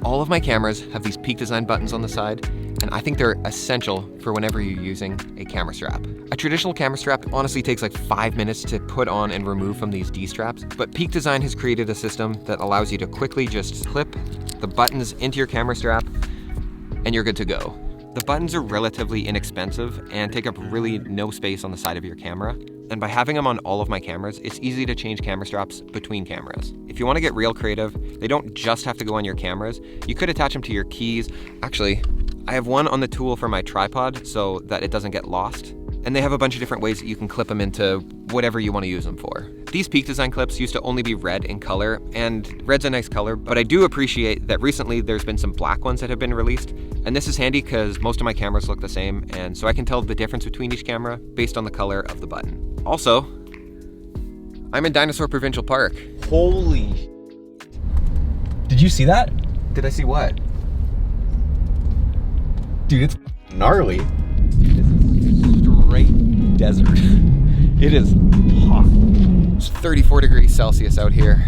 All of my cameras have these Peak Design buttons on the side, and I think they're essential for whenever you're using a camera strap. A traditional camera strap honestly takes like 5 minutes to put on and remove from these D-straps, but Peak Design has created a system that allows you to quickly just clip the buttons into your camera strap, and you're good to go. The buttons are relatively inexpensive and take up really no space on the side of your camera. And by having them on all of my cameras, it's easy to change camera straps between cameras. If you want to get real creative, they don't just have to go on your cameras. You could attach them to your keys. Actually, I have one on the tool for my tripod so that it doesn't get lost. And they have a bunch of different ways that you can clip them into whatever you want to use them for. These Peak Design clips used to only be red in color, and red's a nice color, but I do appreciate that recently there's been some black ones that have been released. And this is handy because most of my cameras look the same, and so I can tell the difference between each camera based on the color of the button. Also, I'm in Dinosaur Provincial Park. Holy. Did you see that? Did I see what? Dude, it's gnarly. This is straight desert. It is hot. It's 34 degrees Celsius out here.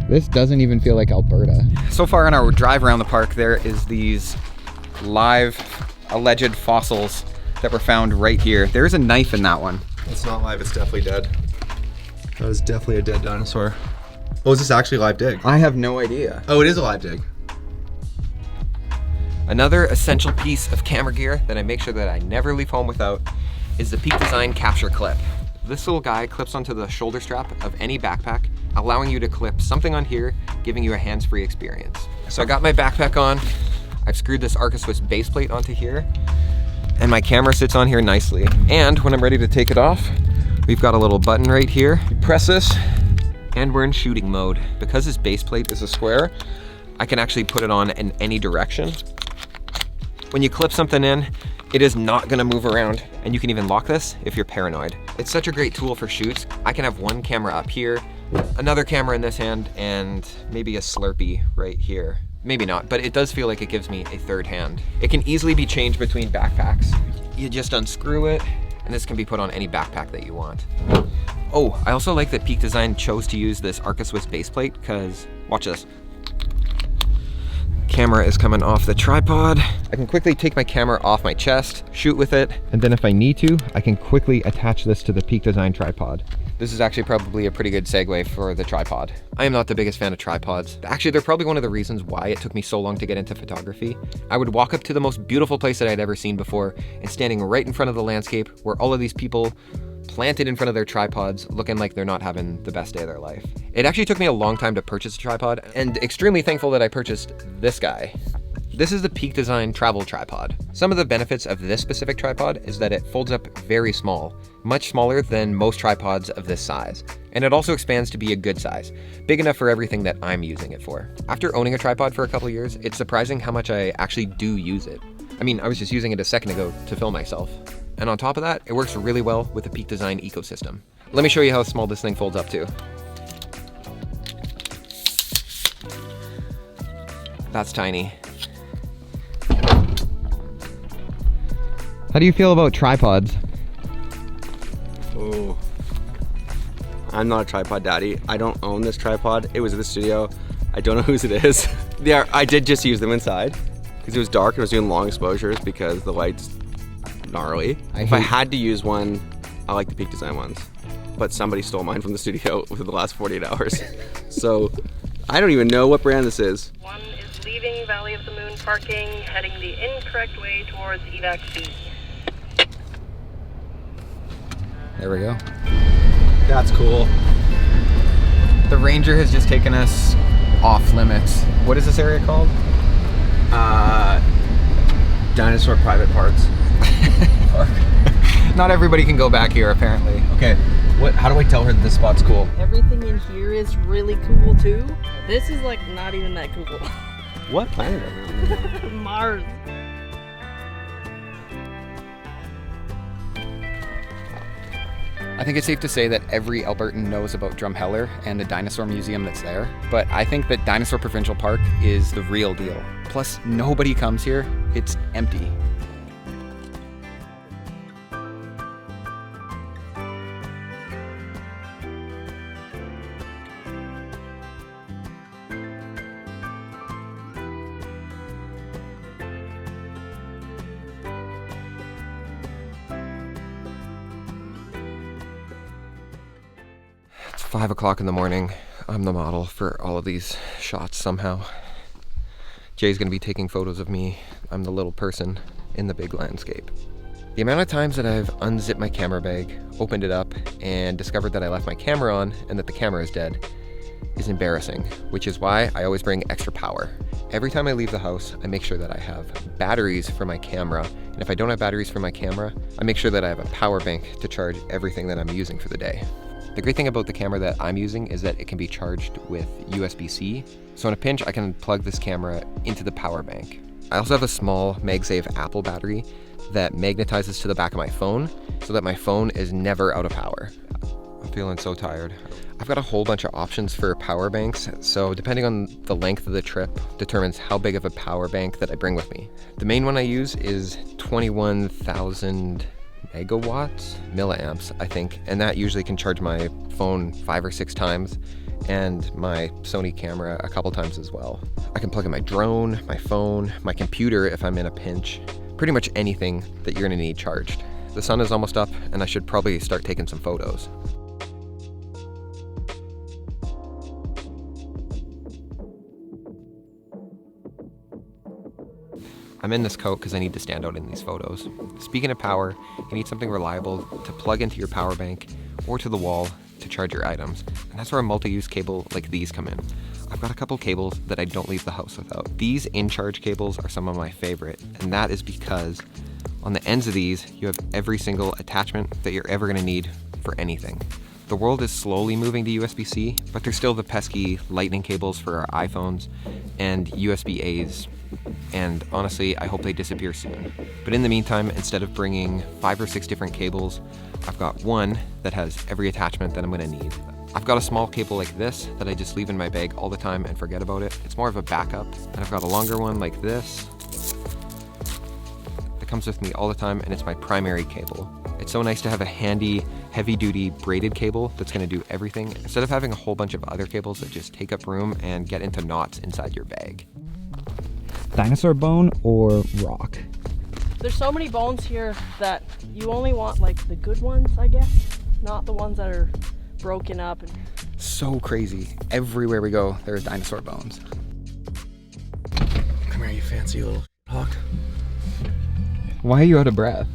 This doesn't even feel like Alberta. So far on our drive around the park, there is these live alleged fossils that were found right here. There's a knife in that one. It's not live, it's definitely dead. That was definitely a dead dinosaur. Oh, is this actually a live dig? I have no idea. Oh, it is a live dig. Another essential piece of camera gear that I make sure that I never leave home without is the Peak Design capture clip. This little guy clips onto the shoulder strap of any backpack, allowing you to clip something on here, giving you a hands-free experience. So I got my backpack on, I've screwed this Arca-Swiss base plate onto here, and my camera sits on here nicely. And when I'm ready to take it off, we've got a little button right here. You press this, and we're in shooting mode. Because this base plate is a square, I can actually put it on in any direction. When you clip something in, it is not gonna move around, and you can even lock this if you're paranoid. It's such a great tool for shoots. I can have one camera up here, another camera in this hand, and maybe a Slurpee right here. Maybe not, but it does feel like it gives me a third hand. It can easily be changed between backpacks. You just unscrew it, and this can be put on any backpack that you want. Oh, I also like that Peak Design chose to use this Arca-Swiss base plate, because, watch this. Camera is coming off the tripod. I can quickly take my camera off my chest, shoot with it, and then if I need to, I can quickly attach this to the Peak Design tripod. This is actually probably a pretty good segue for the tripod. I am not the biggest fan of tripods. Actually, they're probably one of the reasons why it took me so long to get into photography. I would walk up to the most beautiful place that I'd ever seen before, and standing right in front of the landscape where all of these people planted in front of their tripods looking like they're not having the best day of their life. It actually took me a long time to purchase a tripod, and extremely thankful that I purchased this guy. This is the Peak Design travel tripod. Some of the benefits of this specific tripod is that it folds up very small, much smaller than most tripods of this size. And it also expands to be a good size, big enough for everything that I'm using it for. After owning a tripod for a couple years, it's surprising how much I actually do use it. I mean, I was just using it a second ago to film myself. And on top of that, it works really well with the Peak Design ecosystem. Let me show you how small this thing folds up to. That's tiny. How do you feel about tripods? Oh, I'm not a tripod daddy. I don't own this tripod. It was at the studio. I don't know whose it is. Yeah, I did just use them inside because it was dark and I was doing long exposures because the light's gnarly. If I had to use one, I like the Peak Design ones, but somebody stole mine from the studio within the last 48 hours. So I don't even know what brand this is. One is leaving Valley of the Moon parking, heading the incorrect way towards evac B. There we go. That's cool. The ranger has just taken us off limits. What is this area called? Dinosaur Private Parks. Not everybody can go back here, apparently. Okay, how do I tell her that this spot's cool? Everything in here is really cool too. This is like not even that cool. What planet are we on? Mars. I think it's safe to say that every Albertan knows about Drumheller and the dinosaur museum that's there, but I think that Dinosaur Provincial Park is the real deal. Plus, nobody comes here. It's empty. 5 o'clock in the morning. I'm the model for all of these shots somehow. Jay's gonna be taking photos of me. I'm the little person in the big landscape. The amount of times that I've unzipped my camera bag, opened it up, and discovered that I left my camera on and that the camera is dead is embarrassing, which is why I always bring extra power. Every time I leave the house, I make sure that I have batteries for my camera, and if I don't have batteries for my camera, I make sure that I have a power bank to charge everything that I'm using for the day. The great thing about the camera that I'm using is that it can be charged with USB-C, so in a pinch I can plug this camera into the power bank. I also have a small MagSafe Apple battery that magnetizes to the back of my phone so that my phone is never out of power. I'm feeling so tired. I've got a whole bunch of options for power banks, so depending on the length of the trip determines how big of a power bank that I bring with me. The main one I use is 21,000 milliamps, I think, and that usually can charge my phone 5 or 6 times and my Sony camera a couple times as well. I can plug in my drone, my phone, my computer if I'm in a pinch, pretty much anything that you're gonna need charged. The sun is almost up and I should probably start taking some photos. I'm in this coat because I need to stand out in these photos. Speaking of power, you need something reliable to plug into your power bank or to the wall to charge your items. And that's where a multi-use cable like these come in. I've got a couple cables that I don't leave the house without. These in-charge cables are some of my favorite, and that is because on the ends of these, you have every single attachment that you're ever gonna need for anything. The world is slowly moving to USB-C, but there's still the pesky lightning cables for our iPhones and USB-A's. And honestly, I hope they disappear soon. But in the meantime, instead of bringing 5 or 6 different cables, I've got one that has every attachment that I'm gonna need. I've got a small cable like this that I just leave in my bag all the time and forget about it. It's more of a backup. And I've got a longer one like this that comes with me all the time, and it's my primary cable. It's so nice to have a handy, heavy-duty braided cable that's gonna do everything, instead of having a whole bunch of other cables that just take up room and get into knots inside your bag. Dinosaur bone or rock? There's so many bones here that you only want like the good ones, I guess, not the ones that are broken up. So crazy. Everywhere we go, there's dinosaur bones. Come here, you fancy little hawk. Why are you out of breath?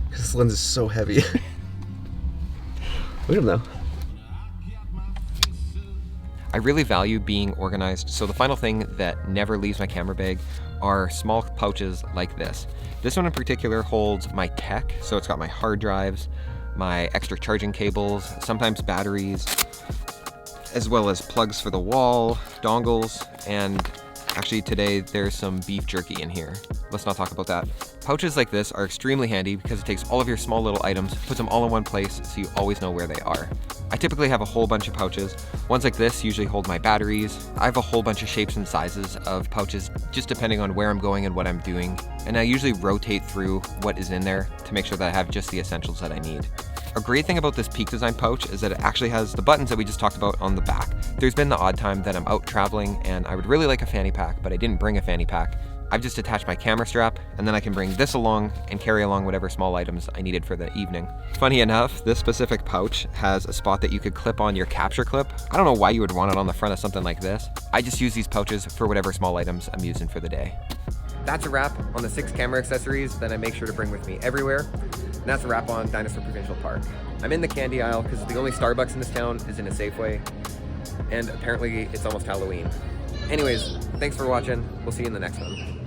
Because this lens is so heavy. Look at him though. I really value being organized, so the final thing that never leaves my camera bag are small pouches like this. This one in particular holds my tech, so it's got my hard drives, my extra charging cables, sometimes batteries, as well as plugs for the wall, dongles, and actually today there's some beef jerky in here. Let's not talk about that. Pouches like this are extremely handy because it takes all of your small little items, puts them all in one place so you always know where they are. I typically have a whole bunch of pouches. Ones like this usually hold my batteries. I have a whole bunch of shapes and sizes of pouches just depending on where I'm going and what I'm doing. And I usually rotate through what is in there to make sure that I have just the essentials that I need. A great thing about this Peak Design pouch is that it actually has the buttons that we just talked about on the back. There's been the odd time that I'm out traveling and I would really like a fanny pack, but I didn't bring a fanny pack. I've just attached my camera strap, and then I can bring this along and carry along whatever small items I needed for the evening. Funny enough, this specific pouch has a spot that you could clip on your capture clip. I don't know why you would want it on the front of something like this. I just use these pouches for whatever small items I'm using for the day. That's a wrap on the 6 camera accessories that I make sure to bring with me everywhere. And that's a wrap on Dinosaur Provincial Park. I'm in the candy aisle because the only Starbucks in this town is in a Safeway, and apparently it's almost Halloween. Anyways, thanks for watching. We'll see you in the next one.